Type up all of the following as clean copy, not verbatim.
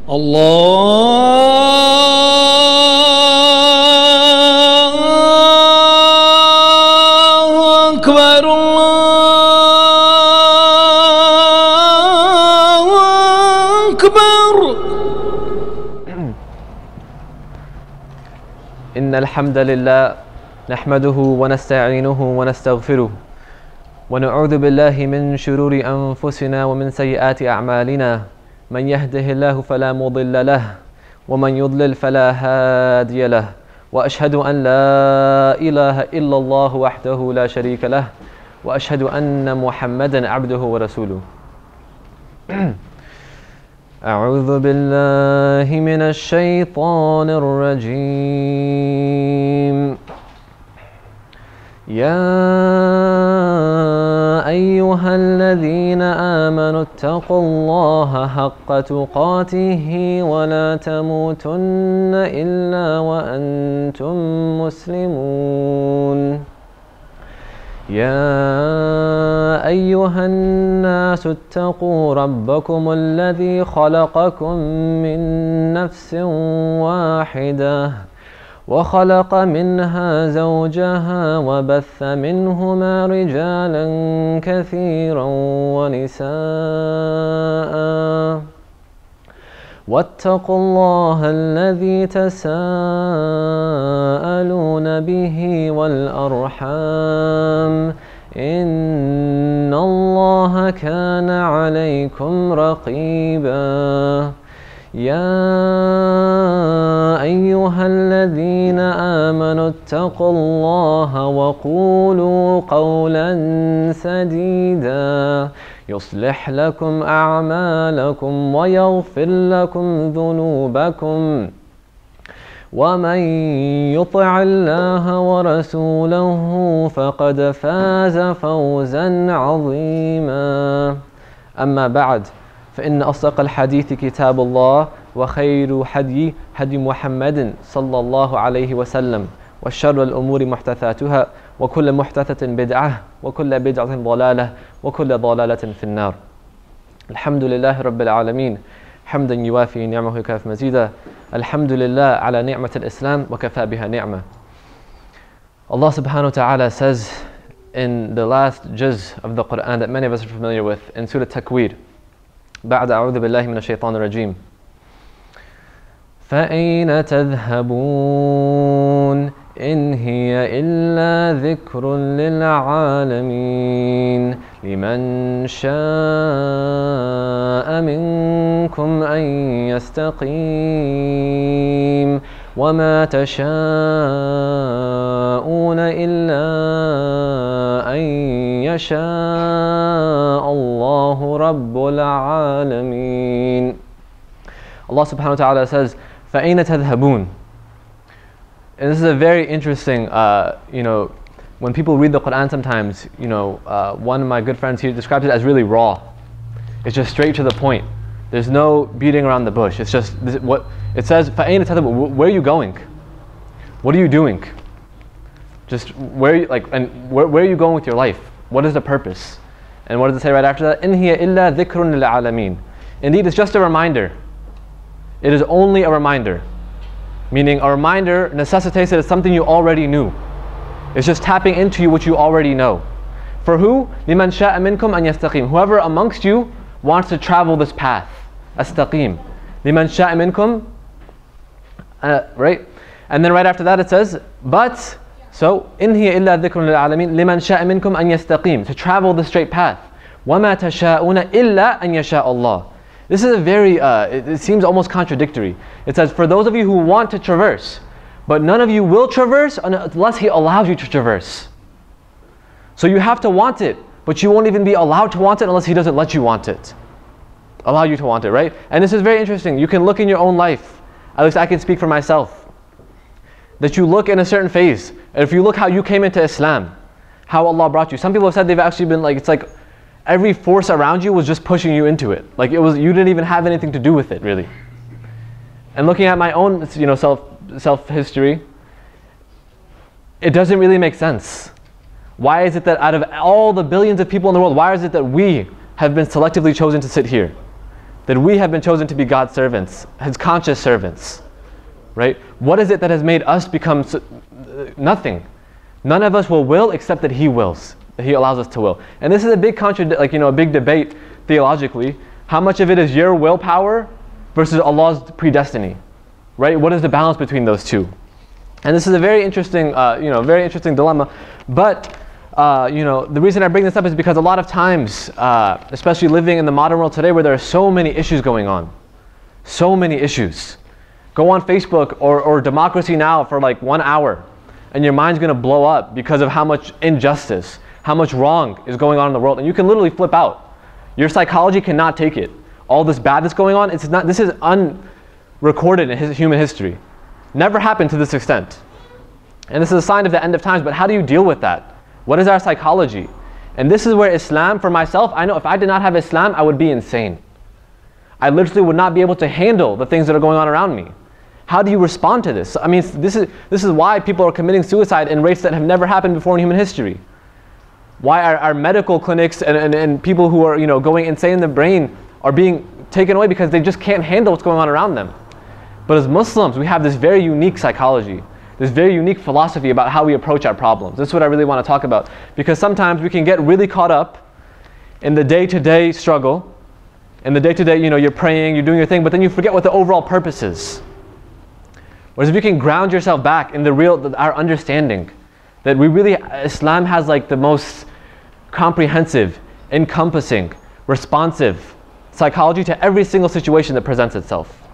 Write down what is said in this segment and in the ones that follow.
الله أكبر الله أكبر. إن الحمد لله نحمده ونستعينه ونستغفره ونعوذ بالله من شرور أنفسنا ومن سيئات أعمالنا. من يهده الله فلا مضل له ومن يضلل فلا هادي له، وأشهد أن لا إله إلا الله وحده لا شريك له، وأشهد أن محمدا عبده ورسوله. أعوذ بالله من الشيطان الرجيم. يا أيها الذين آمنوا اتقوا الله حق تقاته ولا تموتن إلا وأنتم مسلمون. يا أيها الناس اتقوا ربكم الذي خلقكم من نفس واحدة وخلق منها زوجها وبث منهما رجالا كثيرا ونساء، واتقوا الله الذي تساءلون به والأرحام إن الله كان عليكم رقيبا. يا أيها الذين آمنوا اتقوا الله وقولوا قولا سديدا يصلح لكم أعمالكم ويغفر لكم ذنوبكم، ومن يطع الله ورسوله فقد فاز فوزا عظيما. أما بعد، فإن أصدق الحديث كتاب الله، وخير هدي محمد صلى الله عليه وسلم، وشر الأمور محدثاتها، وكل محدثة بدعة، وكل بدعة ضلالة، وكل ضلالة في النار. الحمد لله رب العالمين، حمدا يوافي نعمه ويكافئ مزيدا. الحمد لله على نعمة الإسلام وكفى بها نعمة. Allah subhanahu wa ta'ala says in the last juz of the Quran that many of us are familiar with, in Surah Takwir, بعد أعوذ بالله من الشيطان الرجيم: فأين تذهبون إن هي إلا ذكر للعالمين لمن شاء منكم أن يستقيم وما تشاءون إلا أن يشاء الله رب العالمين. Allah subhanahu wa ta'ala says, فَأَيْنَ تَذْهَبُونَ. And this is a very interesting, when people read the Quran sometimes, one of my good friends here describes it as really raw. It's just straight to the point. There's no beating around the bush. It's just what it says. فَأَيْنَ تَذْهَبُونَ. Where are you going? What are you doing? Just where are you going with your life? What is the purpose? And what does it say right after that? إِنْ هِيَ إِلَّا ذِكْرٌ لِلْعَالَمِينَ. Indeed, it's just a reminder. It is only a reminder. Meaning, a reminder necessitates that it's something you already knew. It's just tapping into you what you already know. For who? لِمَنْ شَاءَ مِنْكُمْ أَنْ يَسْتَقِيمَ. Whoever amongst you wants to travel this path. أَسْتَقِيمَ. لِمَنْ شَاءَ مِنْكُمْ. Right? And then right after that it says, but, so, إِنْ هِيَ إِلَّا ذِكْرٌ لِلْعَالَمِينَ لِمَنْ شَاءَ مِنْكُمْ أَنْ يَسْتَقِيمَ. To travel the straight path. وَمَا تَشَاءُونَ إِلَّا أَنْ يَشَاءَ اللَّهُ. This is a very, it seems almost contradictory. It says, for those of you who want to traverse, but none of you will traverse unless He allows you to traverse. So you have to want it, but you won't even be allowed to want it unless He doesn't let you want it. Allow you to want it, right? And this is very interesting. You can look in your own life, at least I can speak for myself, that you look in a certain phase. And if you look how you came into Islam, how Allah brought you. Some people have said they've actually been like, it's like, every force around you was just pushing you into it. Like you didn't even have anything to do with it, really. And looking at my own, self history, it doesn't really make sense. Why is it that out of all the billions of people in the world, why is it that we have been selectively chosen to sit here? that we have been chosen to be God's servants, His conscious servants, right? What is it that has made us become nothing? None of us will will except that He wills, that He allows us to will. And this is a big a big debate theologically. How much of it is your willpower versus Allah's predestiny, right? What is the balance between those two? And this is a very interesting, very interesting dilemma. But the reason I bring this up is because a lot of times, especially living in the modern world today, where there are so many issues going on, so many issues. Go on Facebook or Democracy Now! For like 1 hour, and your mind's going to blow up because of how much injustice, how much wrong is going on in the world, and you can literally flip out. Your psychology cannot take it. All this bad that's going on, this is unrecorded in human history. Never happened to this extent. And this is a sign of the end of times, but how do you deal with that? What is our psychology? And this is where Islam, for myself, I know if I did not have Islam, I would be insane. I literally would not be able to handle the things that are going on around me. How do you respond to this? I mean, this is why people are committing suicide in rates that have never happened before in human history. Why our medical clinics and people who are going insane in the brain are being taken away because they just can't handle what's going on around them. But as Muslims, we have this very unique psychology, this very unique philosophy about how we approach our problems. This is what I really want to talk about, because sometimes we can get really caught up in the day-to-day struggle, in the day-to-day, you're praying, you're doing your thing, but then you forget what the overall purpose is. Whereas if you can ground yourself back in our understanding that Islam has like the most comprehensive, encompassing, responsive psychology to every single situation that presents itself.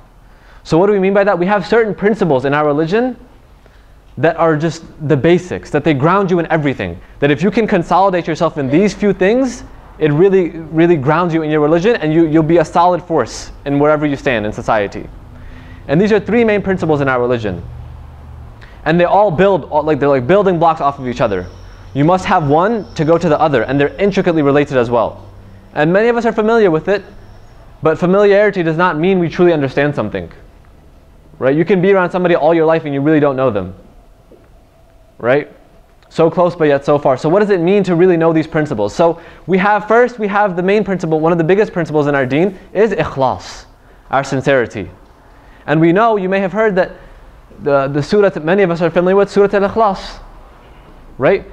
So what do we mean by that? We have certain principles in our religion that are just the basics, that they ground you in everything. That if you can consolidate yourself in these few things, it really, really grounds you in your religion, and you'll be a solid force in wherever you stand in society. And these are 3 main principles in our religion. And they all they're like building blocks off of each other. You must have one to go to the other, and they're intricately related as well. And many of us are familiar with it, but familiarity does not mean we truly understand something. Right? You can be around somebody all your life and you really don't know them. Right? So close but yet so far. So what does it mean to really know these principles? So we have the main principle, one of the biggest principles in our deen is ikhlas, our sincerity. And we know, you may have heard that the surah that many of us are familiar with, Surah Al-Ikhlas. Right?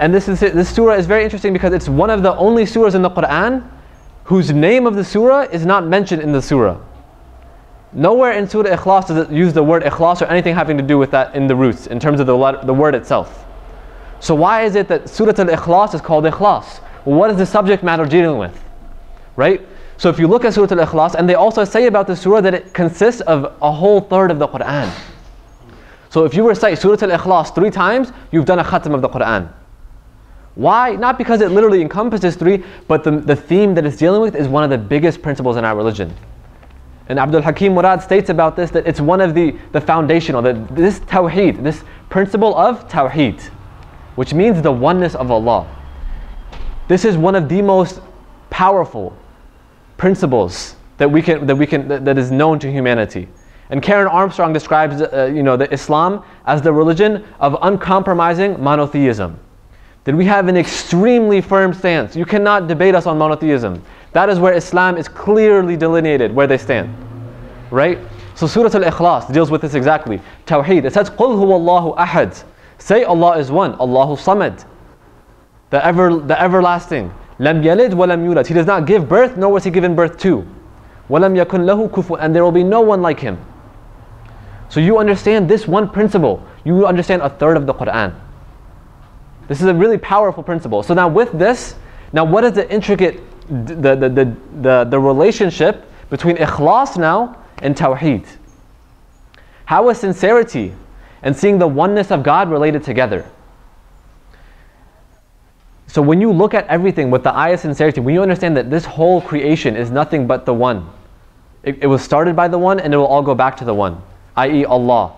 And this surah is very interesting because it's one of the only surahs in the Quran whose name of the surah is not mentioned in the surah. Nowhere in Surah Ikhlas does it use the word ikhlas or anything having to do with that in the roots, in terms of the word itself. So why is it that Surah Al-Ikhlas is called Ikhlas? Well, what is the subject matter dealing with? Right? So if you look at Surah Al-Ikhlas, and they also say about the surah that it consists of a whole third of the Quran. So if you recite Surah Al-Ikhlas 3 times, you've done a khatam of the Quran. Why? Not because it literally encompasses 3, but the theme that it's dealing with is one of the biggest principles in our religion. And Abdul Hakim Murad states about this that it's one of the foundational, this tawheed, this principle of tawheed, which means the oneness of Allah. This is one of the most powerful principles that is known to humanity. And Karen Armstrong describes the Islam as the religion of uncompromising monotheism. That we have an extremely firm stance. You cannot debate us on monotheism. That is where Islam is clearly delineated, where they stand. Right? So Surah Al-Ikhlas deals with this exactly. Tawheed. It says, قُلْ هُوَ اللَّهُ أَحَدٌ. Say Allah is one. Allahu Samad. The everlasting. لَمْ يَلِدْ وَلَمْ يُولَدْ. He does not give birth, nor was He given birth to. وَلَمْ يَكُنْ لَهُ كُفُوًا. And there will be no one like Him. So you understand this one principle. You will understand a third of the Quran. This is a really powerful principle. So now with this, what is the intricate, the relationship between ikhlas now and tawheed? How is sincerity and seeing the oneness of God related together? So when you look at everything with the eye of sincerity, when you understand that this whole creation is nothing but the one, it was started by the one and it will all go back to the one, i.e. Allah,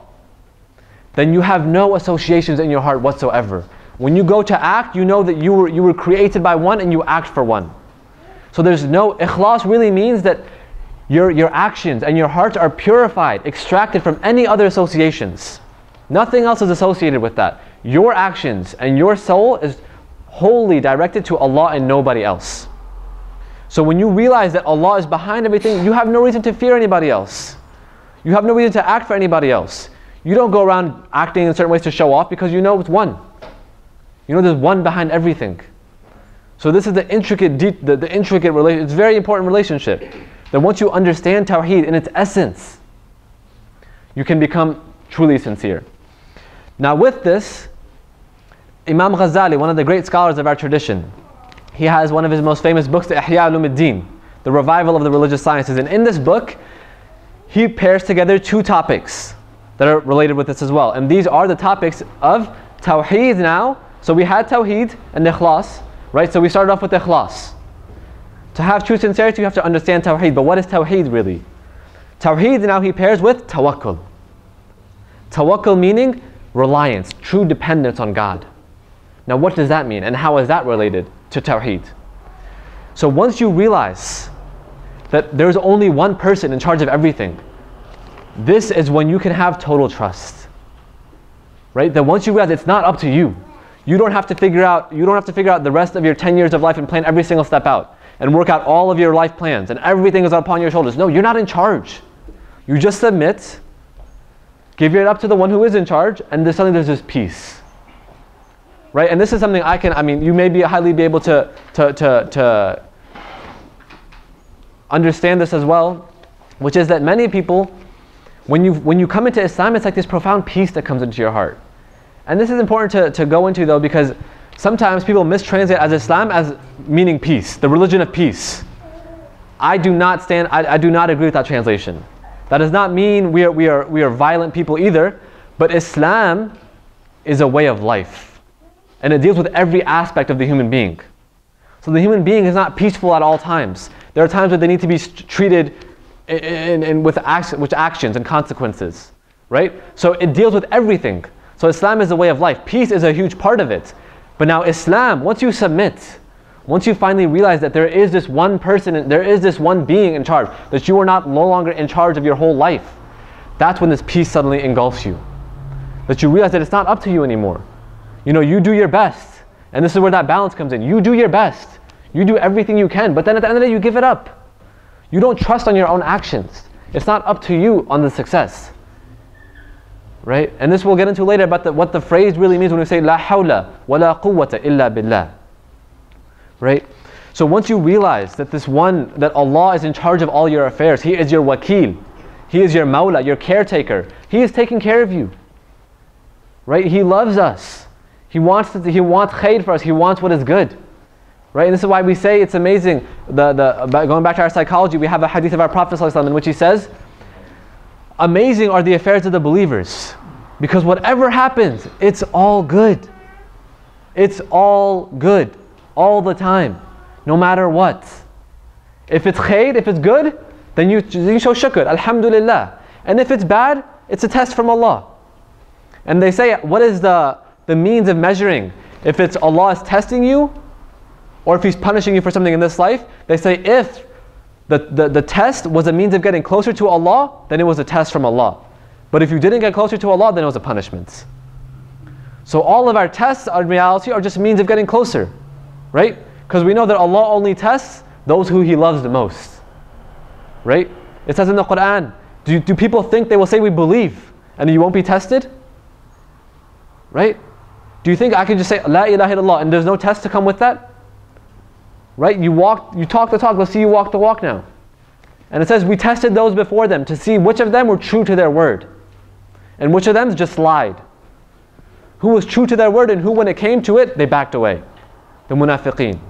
then you have no associations in your heart whatsoever. When you go to act, you know that you were created by one and you act for one. So there's no, ikhlas really means that your actions and your hearts are purified, extracted from any other associations. Nothing else is associated with that. Your actions and your soul is wholly directed to Allah and nobody else. So when you realize that Allah is behind everything, you have no reason to fear anybody else. You have no reason to act for anybody else. You don't go around acting in certain ways to show off, because you know it's one. You know there's one behind everything. So this is the intricate relationship. It's a very important relationship. That once you understand Tawheed in its essence, you can become truly sincere. Now with this, Imam Ghazali, one of the great scholars of our tradition, he has one of his most famous books, the Ihya Ulumuddin, the revival of the religious sciences. And in this book, he pairs together two topics that are related with this as well. And these are the topics of Tawheed now. So we had Tawheed and Ikhlas, right? So we started off with Ikhlas. To have true sincerity, you have to understand Tawheed. But what is Tawheed really? Tawheed now he pairs with Tawakkul. Tawakkul meaning reliance, true dependence on God. Now what does that mean, and how is that related to Tawheed? So once you realize that there's only one person in charge of everything, this is when you can have total trust. Right? That once you realize it's not up to you, you don't have to figure out the rest of your 10 years of life and plan every single step out and work out all of your life plans and everything is upon your shoulders. No, you're not in charge. You just submit, give it up to the one who is in charge, and suddenly there's this peace. Right? And this is something you may be highly be able to understand this as well, which is that many people, when you come into Islam, it's like this profound peace that comes into your heart. And this is important to go into though, because sometimes people mistranslate as Islam as meaning peace, the religion of peace. I do not agree with that translation. That does not mean we are violent people either, but Islam is a way of life. And it deals with every aspect of the human being. So the human being is not peaceful at all times. There are times where they need to be treated with actions and consequences. Right? So it deals with everything. So Islam is a way of life. Peace is a huge part of it. But now Islam, once you submit, once you finally realize that there is this one person, there is this one being in charge, that you are no longer in charge of your whole life, that's when this peace suddenly engulfs you. That you realize that it's not up to you anymore. You know, you do your best. And this is where that balance comes in. You do your best. You do everything you can. But then at the end of the day, you give it up. You don't trust on your own actions. It's not up to you on the success. Right? And this we'll get into later about what the phrase really means when we say La hawla wa la quwwata illa billah. Right? So once you realize that that Allah is in charge of all your affairs, He is your wakil, He is your mawla, your caretaker. He is taking care of you. Right? He loves us. He wants khair for us. He wants what is good. Right? And this is why we say it's amazing. Going back to our psychology, we have a hadith of our Prophet ﷺ in which he says, amazing are the affairs of the believers, because whatever happens, it's all good. It's all good. All the time. No matter what. If it's khair, if it's good, then you show shukr, alhamdulillah. And if it's bad, it's a test from Allah. And they say, what is the means of measuring if it's Allah is testing you or if He's punishing you for something in this life? They say if the test was a means of getting closer to Allah, then it was a test from Allah. But if you didn't get closer to Allah, then it was a punishment. So all of our tests in reality are just means of getting closer. Right? Because we know that Allah only tests those who He loves the most. Right? It says in the Quran, do people think they will say we believe and you won't be tested? Right? Do you think I can just say La ilaha illallah and there's no test to come with that? Right? You talk the talk, let's see you walk the walk now. And it says we tested those before them to see which of them were true to their word and which of them just lied. Who was true to their word and who, when it came to it, they backed away. The munafiqeen.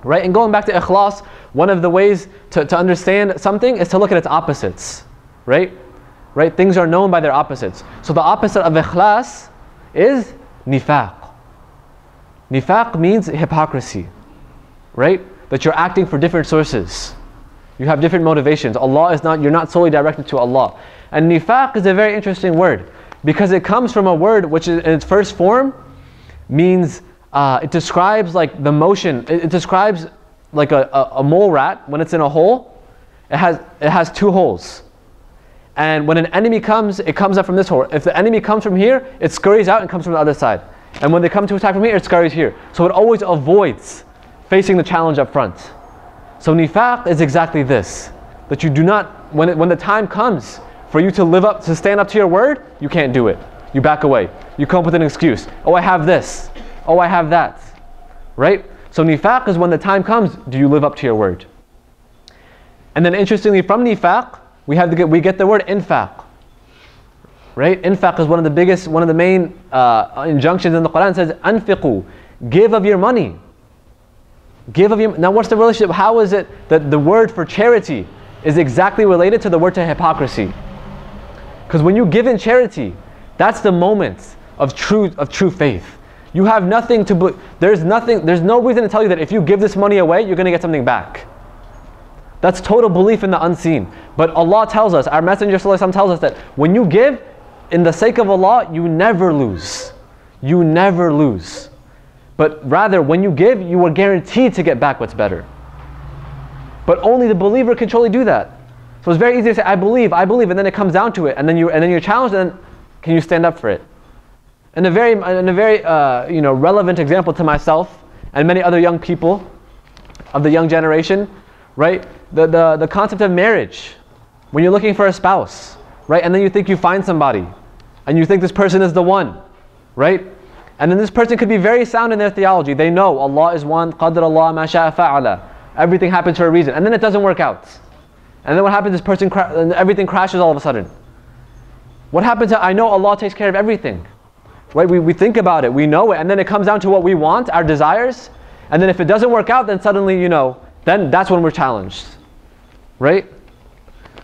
Right? And going back to ikhlas, one of the ways to understand something is to look at its opposites. Right? Right? Things are known by their opposites. So the opposite of ikhlas is nifaq. Nifaq means hypocrisy. Right? That you're acting for different sources. You have different motivations. You're not solely directed to Allah. And nifaq is a very interesting word because it comes from a word which in its first form means it describes like the motion. It describes like a mole rat when it's in a hole. It has two holes. And when an enemy comes, it comes up from this hole. If the enemy comes from here, it scurries out and comes from the other side. And when they come to attack from here, it scurries here. So it always avoids facing the challenge up front. So nifaq is exactly this, that you do not, when the time comes for you to stand up to your word, you can't do it. You back away. You come up with an excuse. Oh, I have this. Oh, I have that. Right? So nifaq is when the time comes, do you live up to your word? And then interestingly, from nifaq, we get the word infaq. Right? Infaq is one of the main injunctions in the Quran. It says, anfiqu, give of your money. Give of your. Now, what's the relationship? How is it that the word for charity is exactly related to the word to hypocrisy? Because when you give in charity, that's the moment of true faith. You have nothing to. There's no reason to tell you that if you give this money away, you're going to get something back. That's total belief in the unseen. But Allah tells us, our Messenger ﷺ tells us that when you give in the sake of Allah, you never lose. You never lose. But rather, when you give, you are guaranteed to get back what's better. But only the believer can truly do that. So it's very easy to say, I believe, and then it comes down to it, and then you're challenged, and then can you stand up for it? And a very relevant example to myself and many other young people of the young generation, right? The concept of marriage. When you're looking for a spouse, right? And then you think you find somebody, and you think this person is the one, right? And then this person could be very sound in their theology. They know Allah is one, qadr Allah ma sha'a fa'ala. Everything happens for a reason. And then it doesn't work out. And then what happens, this person, and everything crashes all of a sudden. What happens, I know Allah takes care of everything. Right? We think about it, we know it, and then it comes down to what we want, our desires. And then if it doesn't work out, then suddenly, then that's when we're challenged. Right?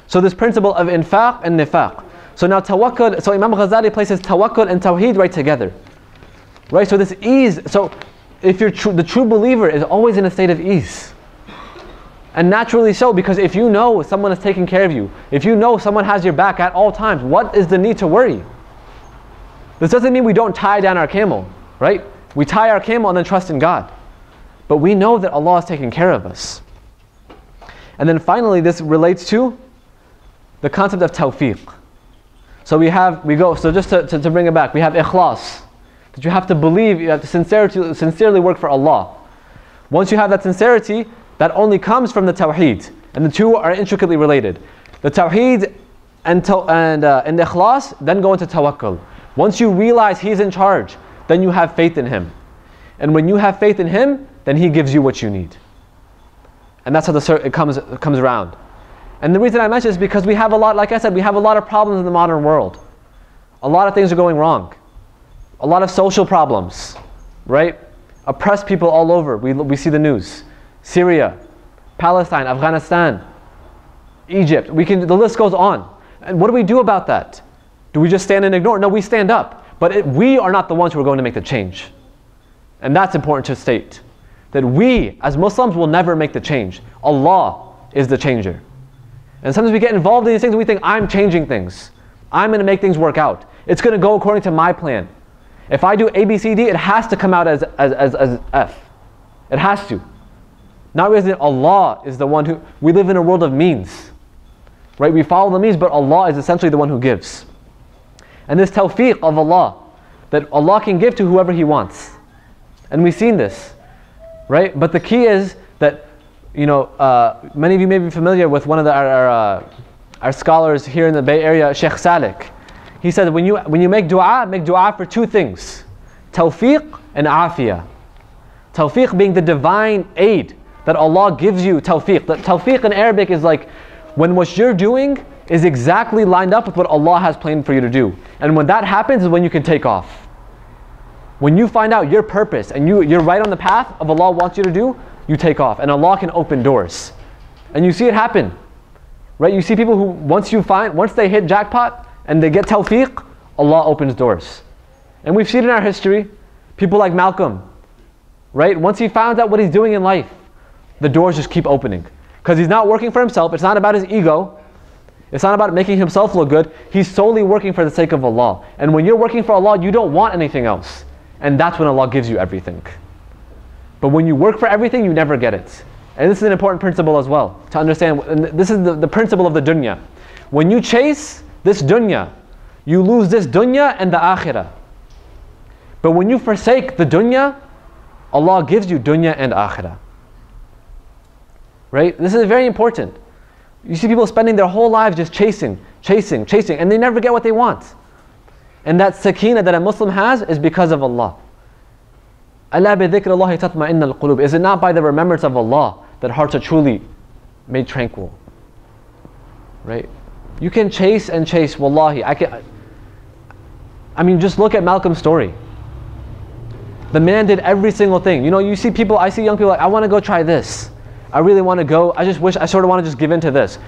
So this principle of infaq and nifaq. So now tawakkul, so Imam Ghazali places tawakkul and tawheed right together. Right, so this ease, so if you're the true believer is always in a state of ease. And naturally so, because if you know someone is taking care of you, if you know someone has your back at all times, what is the need to worry? This doesn't mean we don't tie down our camel, right? We tie our camel and then trust in God. But we know that Allah is taking care of us. And then finally, this relates to the concept of tawfiq. So so just to bring it back, we have ikhlas. That you have to believe, you have to sincerely work for Allah. Once you have that sincerity, that only comes from the tawheed. And the two are intricately related. The tawheed and the ikhlas then go into tawakkul. Once you realize He's in charge, then you have faith in Him. And when you have faith in Him, then He gives you what you need. And that's how it comes around. And the reason I mention this is because we have a lot, like I said, we have a lot of problems in the modern world. A lot of things are going wrong. A lot of social problems, right? Oppressed people all over. We see the news. Syria, Palestine, Afghanistan, Egypt. The list goes on. And what do we do about that? Do we just stand and ignore? No, we stand up. But we are not the ones who are going to make the change. And that's important to state. That we, as Muslims, will never make the change. Allah is the changer. And sometimes we get involved in these things and we think, I'm changing things. I'm going to make things work out. It's going to go according to my plan. If I do A, B, C, D, it has to come out as F. It has to. Not because Allah is the one who, we live in a world of means. Right? We follow the means, but Allah is essentially the one who gives. And this tawfiq of Allah, that Allah can give to whoever He wants. And we've seen this. Right? But the key is that, many of you may be familiar with one of our scholars here in the Bay Area, Sheikh Salik. He said when you make dua for two things. Tawfiq and afiyah. Tawfiq being the divine aid that Allah gives you tawfiq. That tawfiq in Arabic is like when what you're doing is exactly lined up with what Allah has planned for you to do. And when that happens is when you can take off. When you find out your purpose and you're right on the path of Allah wants you to do, you take off. And Allah can open doors. And you see it happen. Right? You see people who once they hit jackpot, and they get tawfiq, Allah opens doors. And we've seen in our history, people like Malcolm, right? Once he found out what he's doing in life, the doors just keep opening. Because he's not working for himself, it's not about his ego, it's not about making himself look good, he's solely working for the sake of Allah. And when you're working for Allah, you don't want anything else. And that's when Allah gives you everything. But when you work for everything, you never get it. And this is an important principle as well, to understand, and this is the principle of the dunya. When you chase this dunya, you lose this dunya and the akhirah. But when you forsake the dunya, Allah gives you dunya and akhirah. right? This is very important. You see people spending their whole lives just chasing, and they never get what they want. And that sakina that a Muslim has is because of Allah. أَلَا بِذِكْرِ اللَّهِ تَطْمَئِنَّ الْقُلُوبِ. Is it not by the remembrance of Allah that hearts are truly made tranquil? Right? You can chase and chase, wallahi. I mean, just look at Malcolm's story. The man did every single thing. You know, you see people, I see young people like, I want to go try this. I really want to go. I just wish, I sort of want to just give in to this.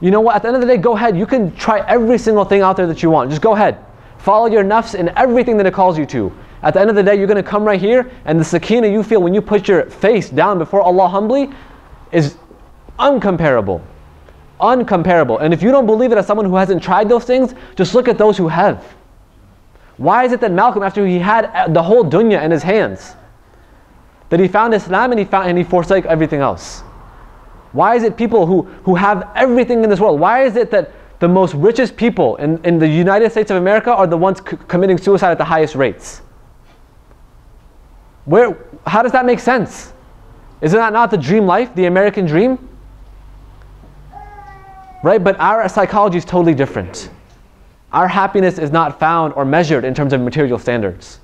You know what? At the end of the day, go ahead. You can try every single thing out there that you want. Just go ahead. Follow your nafs in everything that it calls you to. At the end of the day, you're going to come right here, and the sakina you feel when you put your face down before Allah humbly is uncomparable. Uncomparable. And if you don't believe it as someone who hasn't tried those things, just look at those who have. Why is it that Malcolm, after he had the whole dunya in his hands, that he found Islam and he forsake everything else? Why is it people who have everything in this world, why is it that the most richest people in the United States of America are the ones committing suicide at the highest rates? How does that make sense? Isn't that not the dream life, the American dream? Right? But our psychology is totally different. Our happiness is not found or measured in terms of material standards.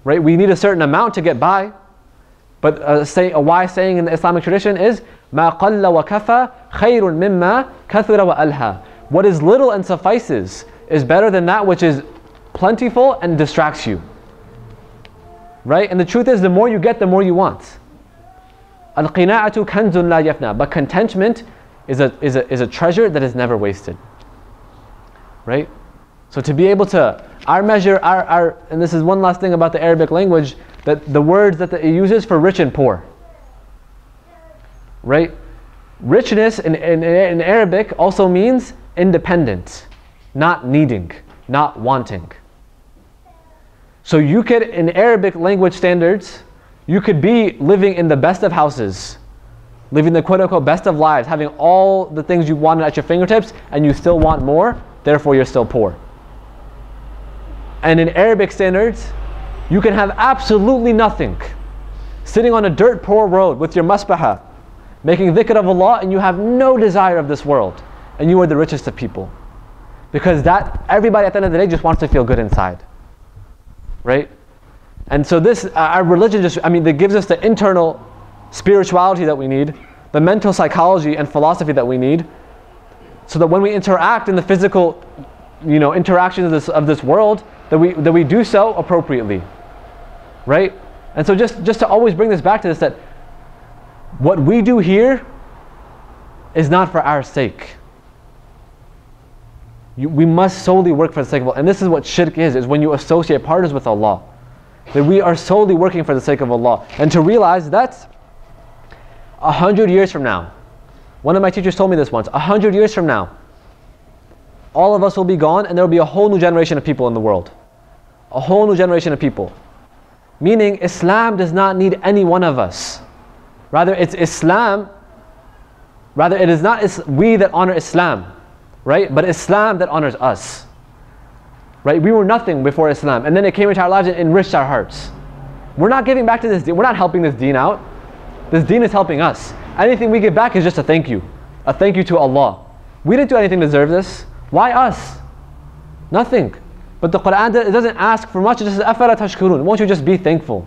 Right? We need a certain amount to get by. But a wise saying in the Islamic tradition is مَا قَلَّ وَكَفَى خَيْرٌ مِمَّا كَثُرَ وَأَلْهَى. What is little and suffices is better than that which is plentiful and distracts you. Right? And the truth is, the more you get, the more you want. Al-qina'atu kanzun la yafna. But contentment is a treasure that is never wasted. Right? So to be able to, our measure, and this is one last thing about the Arabic language, that the words that it uses for rich and poor. Right? Richness in Arabic also means independent, not needing, not wanting. So you could, in Arabic language standards, you could be living in the best of houses, living the quote-unquote best of lives, having all the things you wanted at your fingertips, and you still want more, therefore you're still poor. And in Arabic standards, you can have absolutely nothing, sitting on a dirt poor road with your masbaha, making dhikr of Allah, and you have no desire of this world, and you are the richest of people. Because everybody at the end of the day just wants to feel good inside. Right? And so this, our religion that gives us the internal spirituality that we need, the mental psychology and philosophy that we need, so that when we interact in the physical, interactions of this world, that we do so appropriately. Right? And so just to always bring this back to this, that what we do here is not for our sake. We must solely work for the sake of Allah. And this is what shirk is when you associate partners with Allah. That we are solely working for the sake of Allah. And to realize that 100 years from now, one of my teachers told me this once, 100 years from now, all of us will be gone and there will be a whole new generation of people in the world. A whole new generation of people. Meaning Islam does not need any one of us. Rather it's Islam, rather it is not we that honor Islam. Right? But Islam that honors us. Right? We were nothing before Islam, and then it came into our lives and enriched our hearts. We're not giving back to this deen. We're not helping this deen out. This deen is helping us. Anything we give back is just a thank you. A thank you to Allah. We didn't do anything to deserve this. Why us? Nothing. But the Quran doesn't ask for much. It just says, أَفَلَا تَشْكُرُونَ. Won't you just be thankful?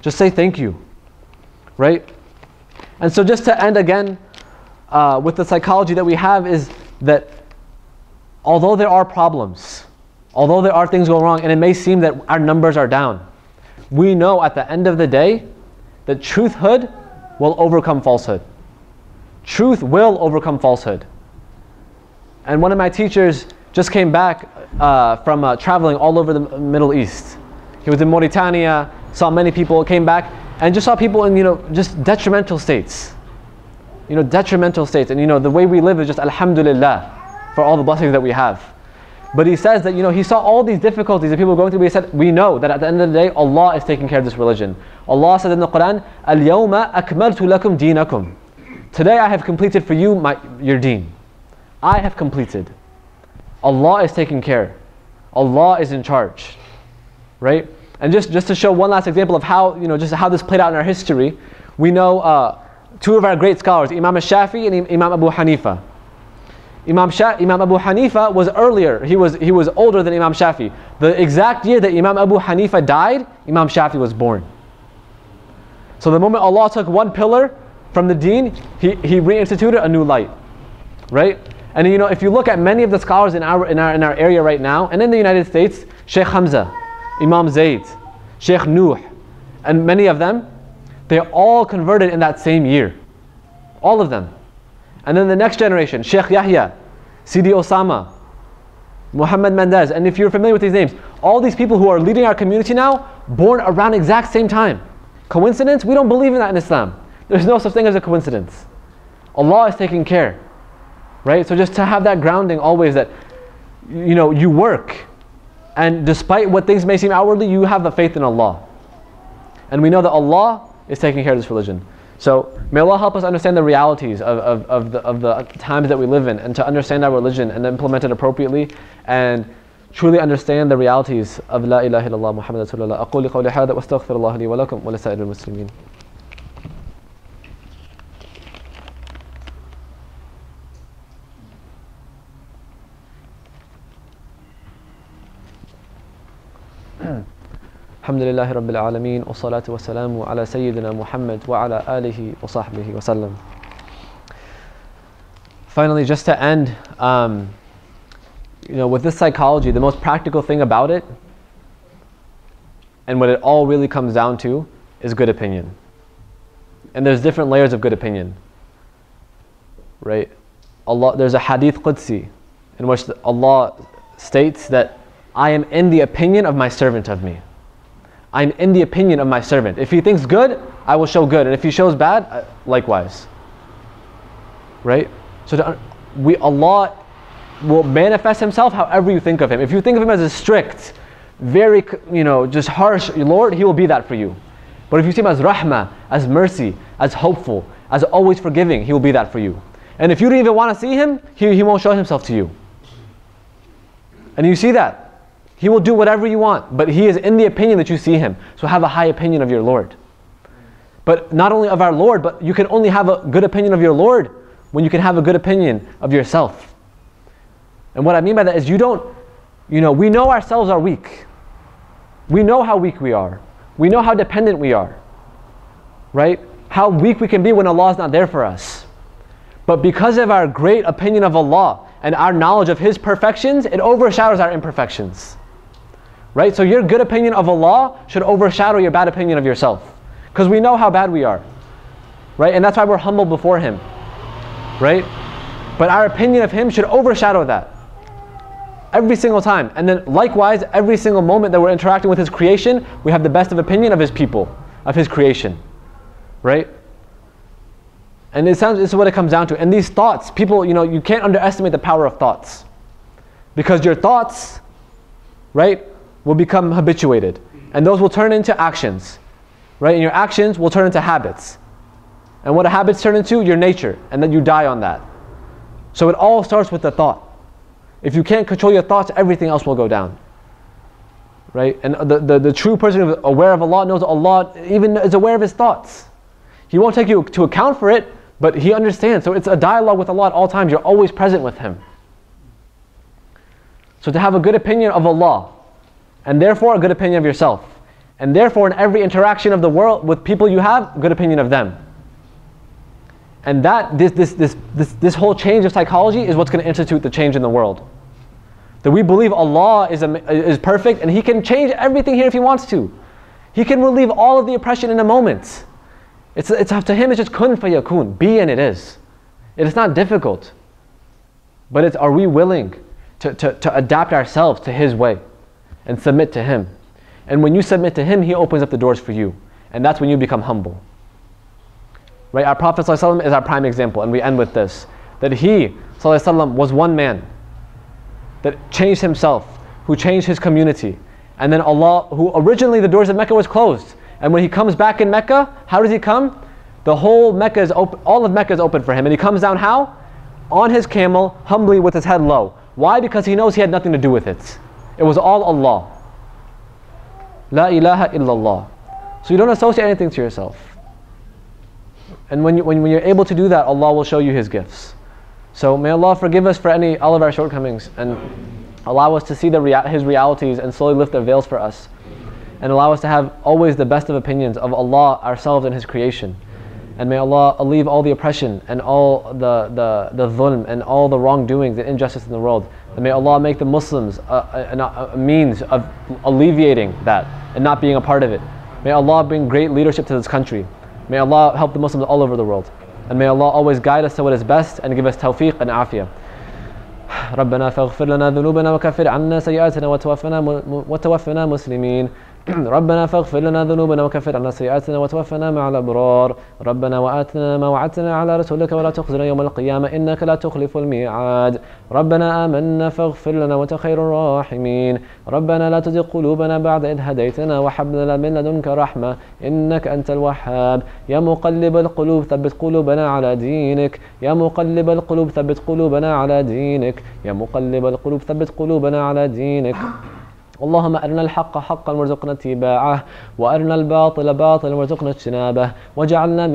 Just say thank you. Right? And so just to end again with the psychology that we have is that although there are problems, although there are things going wrong, and it may seem that our numbers are down, we know at the end of the day that truthhood will overcome falsehood. Truth will overcome falsehood. And one of my teachers just came back from traveling all over the Middle East. He was in Mauritania, saw many people, came back, and just saw people in just detrimental states. Detrimental states. And the way we live is just alhamdulillah for all the blessings that we have. But he says that he saw all these difficulties that people are going through, but he said, we know that at the end of the day, Allah is taking care of this religion. Allah said in the Quran, الْيَوْمَ أَكْمَلْتُ لَكُمْ دِينَكُمْ. Today I have completed for you your deen. I have completed. Allah is taking care. Allah is in charge. Right? And just to show one last example of how, just how this played out in our history, we know two of our great scholars, Imam al-Shafi and Imam Abu Hanifa. Imam Abu Hanifa was earlier. He was older than Imam Shafi. The exact year that Imam Abu Hanifa died, Imam Shafi was born. So the moment Allah took one pillar from the deen, He reinstituted a new light, right? And you know, if you look at many of the scholars in our area right now, and in the United States, Sheikh Hamza, Imam Zayd, Sheikh Nuh, and many of them, they all converted in that same year, all of them. And then the next generation, Sheikh Yahya, Sidi Osama, Muhammad Mendez, and if you're familiar with these names, all these people who are leading our community now, born around exact same time. Coincidence? We don't believe in that in Islam. There's no such thing as a coincidence. Allah is taking care, right? So just to have that grounding always that, you know, you work, and despite what things may seem outwardly, you have a faith in Allah. And we know that Allah is taking care of this religion. So may Allah help us understand the realities of the times that we live in, and to understand our religion and implement it appropriately, and truly understand the realities of La ilaha illallah Muhammad Rasulullah. أقول قولي هذا وأستغفر الله لي ولكم ولسائر المسلمين. الحمد لله رب العالمين والصلاة والسلام على سيدنا محمد وعلى آله وصحبه وسلم. Finally, just to end, you know, with this psychology, the most practical thing about it, and what it all really comes down to, is good opinion. And there's different layers of good opinion, right? There's a hadith Qudsi in which Allah states that I am in the opinion of my servant of me. I'm in the opinion of my servant. If he thinks good, I will show good, and if he shows bad, likewise. Right? So Allah will manifest Himself however you think of Him. If you think of Him as a strict, very, you know, just harsh Lord, He will be that for you. But if you see Him as rahmah, as mercy, as hopeful, as always forgiving, He will be that for you. And if you don't even want to see Him, He won't show Himself to you. And you see that. He will do whatever you want, but He is in the opinion that you see Him. So have a high opinion of your Lord. But not only of our Lord, but you can only have a good opinion of your Lord when you can have a good opinion of yourself. And what I mean by that is we know ourselves are weak. We know how weak we are. We know how dependent we are. Right? How weak we can be when Allah is not there for us. But because of our great opinion of Allah and our knowledge of His perfections, it overshadows our imperfections. Right? So your good opinion of Allah should overshadow your bad opinion of yourself. Because we know how bad we are. Right? And that's why we're humble before Him. Right? But our opinion of Him should overshadow that. Every single time. And then likewise, every single moment that we're interacting with His creation, we have the best of opinion of His people, of His creation. Right? And this is what it comes down to. And these thoughts, people, you can't underestimate the power of thoughts. Because your thoughts, right, will become habituated. And those will turn into actions. Right? And your actions will turn into habits. And what habits turn into? Your nature. And then you die on that. So it all starts with the thought. If you can't control your thoughts, everything else will go down. Right? And the true person aware of Allah knows Allah even is aware of his thoughts. He won't take you to account for it, but He understands. So it's a dialogue with Allah at all times. You're always present with Him. So to have a good opinion of Allah, and therefore a good opinion of yourself, and therefore in every interaction of the world with people you have, good opinion of them. And that this whole change of psychology is what's going to institute the change in the world. That we believe Allah is perfect, and He can change everything here if He wants to. He can relieve all of the oppression in a moment. It's up to Him. It's just kun fayakun, be, and it is. It is not difficult. But it's, are we willing to adapt ourselves to His way and submit to Him? And when you submit to Him, He opens up the doors for you. And that's when you become humble. Right? Our Prophet ﷺ is our prime example, and we end with this. That He ﷺ was one man that changed himself, who changed his community. And then Allah, who originally the doors of Mecca was closed. And when He comes back in Mecca, how does He come? The whole Mecca is open, all of Mecca is open for Him. And He comes down how? On His camel, humbly with His head low. Why? Because He knows He had nothing to do with it. It was all Allah. La ilaha illallah. So you don't associate anything to yourself. And when you're able to do that, Allah will show you His gifts. So may Allah forgive us for all of our shortcomings, and allow us to see His realities and slowly lift the veils for us, and allow us to have always the best of opinions of Allah, ourselves, and His creation. And may Allah alleviate all the oppression and all the dhulm and all the wrongdoings and injustice in the world. And may Allah make the Muslims a means of alleviating that and not being a part of it. May Allah bring great leadership to this country. May Allah help the Muslims all over the world. And may Allah always guide us to what is best and give us tawfiq and afiyah. ربنا فاغفر لنا ذنوبنا وكفر عنا سيئاتنا وتوفنا مسلمين. ربنا فاغفر لنا ذنوبنا وكفر عنا سيئاتنا وتوفنا مع الأبرار. ربنا وآتنا ما وعدتنا على رسولك ولا تخزنا يوم القيامة إنك لا تخلف الميعاد. ربنا آمنا فاغفر لنا وأنت خير الراحمين. ربنا لا تزغ قلوبنا بعد إذ هديتنا وهب لنا من لدنك رحمة إنك أنت الوهاب. يا مقلب القلوب ثبت قلوبنا على دينك. يا مقلب القلوب ثبت قلوبنا على دينك. يا مقلب القلوب ثبت قلوبنا على دينك. اللهم أرنا الحق حقا وارزقنا اتباعه، وأرنا الباطل باطلا وارزقنا اجتنابه، واجعلنا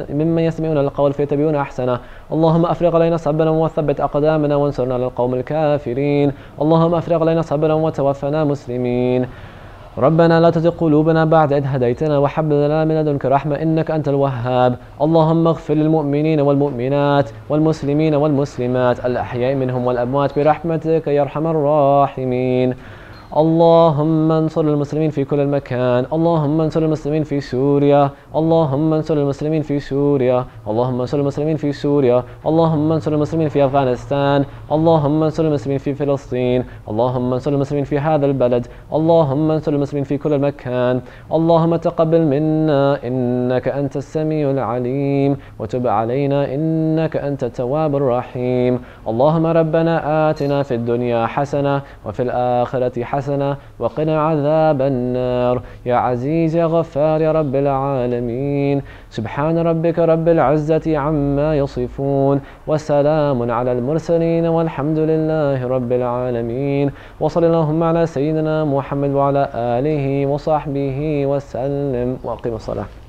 ممن يستمعون القول فيتبعون أحسنه. اللهم أفرغ علينا صبرا وثبت أقدامنا وانصرنا على القوم الكافرين. اللهم أفرغ علينا صبرا وتوفنا مسلمين. ربنا لا تزغ قلوبنا بعد إذ هديتنا وهب لنا من لدنك رحمة إنك أنت الوهاب. اللهم اغفر للمؤمنين والمؤمنات والمسلمين والمسلمات الأحياء منهم والأموات برحمتك يا أرحم الراحمين. اللهم انصر المسلمين في كل مكان. اللهم انصر المسلمين في سوريا. اللهم انصر المسلمين في سوريا. اللهم انصر المسلمين في سوريا. اللهم انصر المسلمين في أفغانستان. اللهم انصر المسلمين في فلسطين. اللهم انصر المسلمين في هذا البلد. اللهم انصر المسلمين في كل مكان. اللهم تقبل منا إنك أنت السميع العليم، وتب علينا إنك أنت التواب الرحيم. اللهم ربنا آتنا في الدنيا حسنة وفي الآخرة حسنة وقنا عذاب النار. يا عزيز يا غفار يا رب العالمين. سبحان ربك رب العزة عما يصفون، وسلام على المرسلين، والحمد لله رب العالمين. وصل اللهم على سيدنا محمد وعلى آله وصحبه وسلم، وأقم الصلاة.